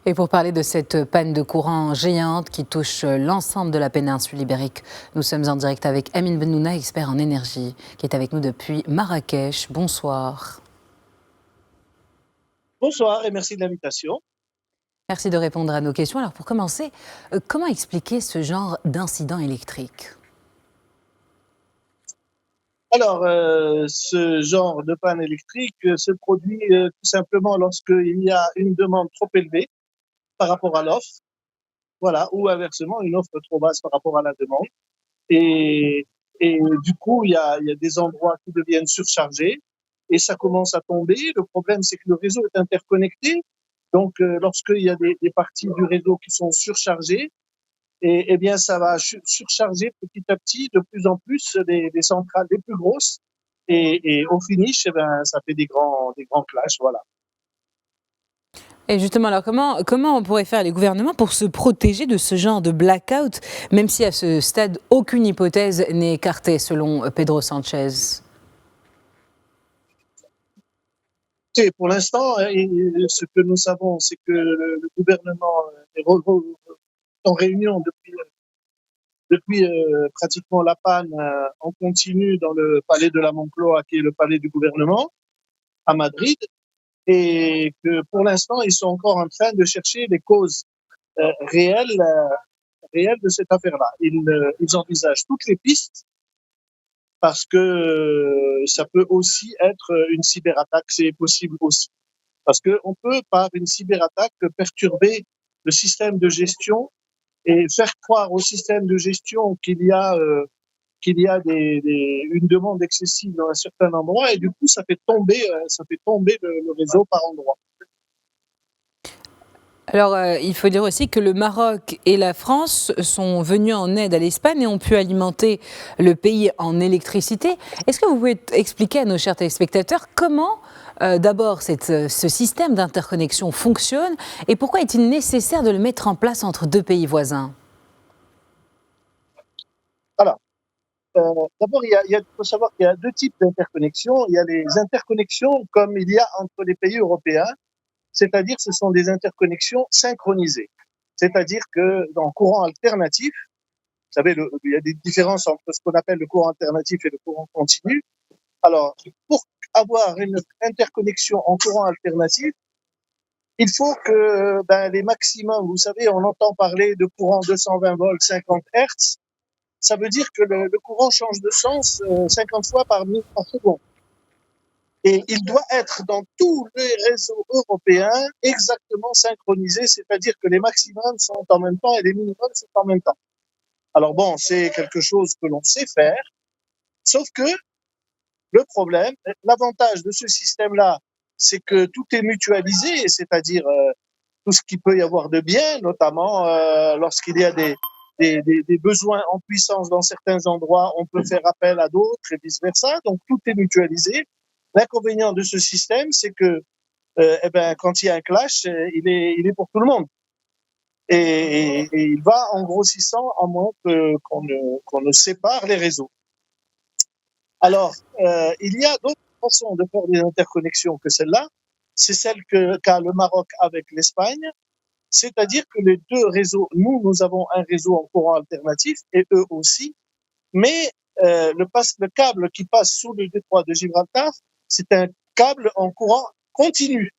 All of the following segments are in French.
Et pour parler de cette panne de courant géante qui touche l'ensemble de la péninsule ibérique, nous sommes en direct avec Amine Bennouna, expert en énergie, qui est avec nous depuis Marrakech. Bonsoir. Bonsoir et merci de l'invitation. Merci de répondre à nos questions. Alors pour commencer, comment expliquer ce genre d'incident électrique ? Alors, ce genre de panne électrique se produit tout simplement lorsqu'il y a une demande trop élevée par rapport à l'offre, voilà, ou inversement, une offre trop basse par rapport à la demande. Et, et du coup, il y a des endroits qui deviennent surchargés et ça commence à tomber. Le problème, c'est que le réseau est interconnecté. Donc, lorsqu'il y a des parties du réseau qui sont surchargées, et bien, ça va surcharger petit à petit de plus en plus les centrales les plus grosses. Et au finish, eh ben, ça fait des grands clashs, voilà. Et justement, alors comment on pourrait faire les gouvernements pour se protéger de ce genre de blackout, même si à ce stade, aucune hypothèse n'est écartée, selon Pedro Sanchez ? Et pour l'instant, ce que nous savons, c'est que le gouvernement est en réunion depuis pratiquement la panne en continu dans le palais de la Moncloa, qui est le palais du gouvernement, à Madrid, et que pour l'instant, ils sont encore en train de chercher les causes réelles de cette affaire-là. Ils envisagent toutes les pistes parce que ça peut aussi être une cyberattaque, c'est possible aussi. Parce qu'on peut, par une cyberattaque, perturber le système de gestion et faire croire au système de gestion qu'il y a une demande excessive dans un certain endroit et du coup, ça fait tomber le réseau par endroit. Alors, il faut dire aussi que le Maroc et la France sont venus en aide à l'Espagne et ont pu alimenter le pays en électricité. Est-ce que vous pouvez expliquer à nos chers téléspectateurs comment, d'abord, ce système d'interconnexion fonctionne et pourquoi est-il nécessaire de le mettre en place entre deux pays voisins ? Alors, d'abord, faut savoir qu'il y a deux types d'interconnexions. Il y a les interconnexions comme il y a entre les pays européens, c'est-à-dire ce sont des interconnexions synchronisées. C'est-à-dire que dans le courant alternatif, vous savez, il y a des différences entre ce qu'on appelle le courant alternatif et le courant continu. Alors, pour avoir une interconnexion en courant alternatif, il faut que les maximums, vous savez, on entend parler de courant 220 volts, 50 Hertz. Ça veut dire que le courant change de sens 50 fois par seconde. Et il doit être dans tous les réseaux européens exactement synchronisé, c'est-à-dire que les maximums sont en même temps et les minimums sont en même temps. Alors bon, c'est quelque chose que l'on sait faire, sauf que le problème, l'avantage de ce système-là, c'est que tout est mutualisé, c'est-à-dire tout ce qu'il peut y avoir de bien, notamment lorsqu'il y a des besoins en puissance dans certains endroits, on peut faire appel à d'autres et vice-versa. Donc, tout est mutualisé. L'inconvénient de ce système, c'est que quand il y a un clash, il est pour tout le monde. Et il va en grossissant à moins qu'on ne sépare les réseaux. Alors, il y a d'autres façons de faire des interconnexions que celle-là. C'est celle qu'a le Maroc avec l'Espagne. C'est-à-dire que les deux réseaux, nous avons un réseau en courant alternatif et eux aussi, mais le câble qui passe sous le détroit de Gibraltar, c'est un câble en courant continu.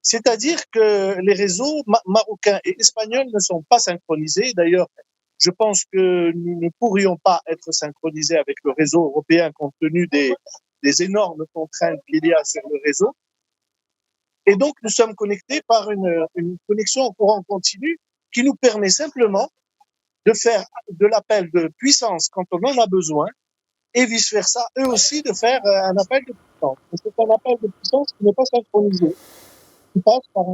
C'est-à-dire que les réseaux marocains et espagnols ne sont pas synchronisés. D'ailleurs, je pense que nous ne pourrions pas être synchronisés avec le réseau européen compte tenu des énormes contraintes qu'il y a sur le réseau. Et donc, nous sommes connectés par une connexion en courant continu qui nous permet simplement de faire de l'appel de puissance quand on en a besoin et vice-versa, eux aussi, de faire un appel de puissance. C'est un appel de puissance qui n'est pas synchronisé, qui passe par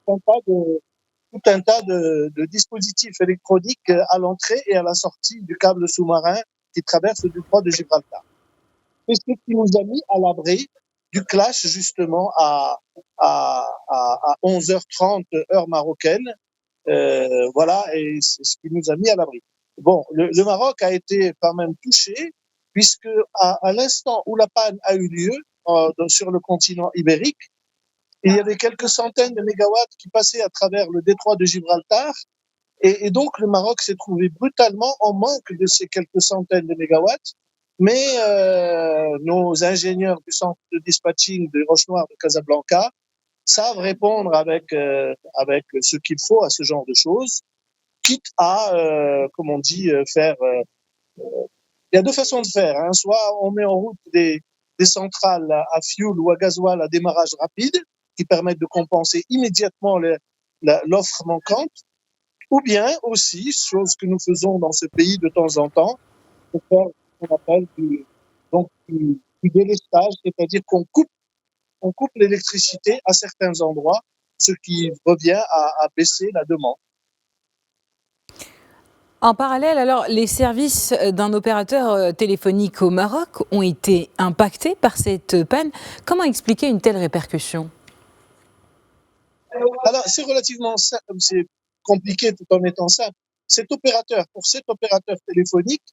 tout un tas de dispositifs électroniques à l'entrée et à la sortie du câble sous-marin qui traverse le détroit de Gibraltar. C'est ce qui nous a mis à l'abri du clash justement à 11h30 heure marocaine. Voilà, et c'est ce qui nous a mis à l'abri. Bon, le Maroc a été quand même touché puisque à l'instant où la panne a eu lieu sur le continent ibérique, il y avait quelques centaines de mégawatts qui passaient à travers le détroit de Gibraltar. Et donc, le Maroc s'est trouvé brutalement en manque de ces quelques centaines de mégawatts. Mais nos ingénieurs du centre de dispatching de Roche-Noire de Casablanca savent répondre avec ce qu'il faut à ce genre de choses, quitte à, comme on dit, faire... il y a deux façons de faire. Hein. Soit on met en route des centrales à fioul ou à gasoil à démarrage rapide, qui permettent de compenser immédiatement l'offre manquante, ou bien aussi, chose que nous faisons dans ce pays de temps en temps, de faire ce qu'on appelle du délestage, c'est-à-dire on coupe l'électricité à certains endroits, ce qui revient à baisser la demande. En parallèle, alors, les services d'un opérateur téléphonique au Maroc ont été impactés par cette panne. Comment expliquer une telle répercussion? Alors, c'est relativement simple, c'est compliqué tout en étant simple. Pour cet opérateur téléphonique,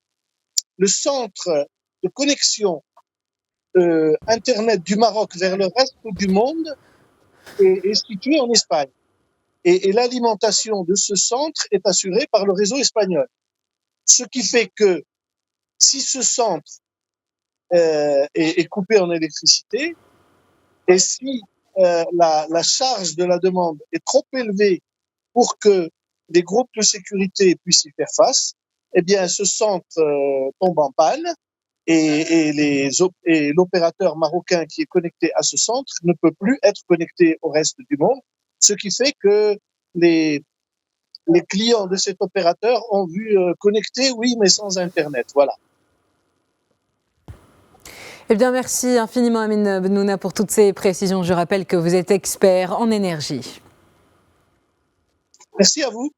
le centre de connexion Internet du Maroc vers le reste du monde est situé en Espagne. Et l'alimentation de ce centre est assurée par le réseau espagnol. Ce qui fait que si ce centre est coupé en électricité et si la charge de la demande est trop élevée pour que les groupes de sécurité puissent y faire face, eh bien, ce centre tombe en panne et l'opérateur marocain qui est connecté à ce centre ne peut plus être connecté au reste du monde, ce qui fait que les clients de cet opérateur ont vu connecter, oui, mais sans Internet. Voilà. Eh bien, merci infiniment, Amine Benouna, pour toutes ces précisions. Je rappelle que vous êtes expert en énergie. Merci à vous.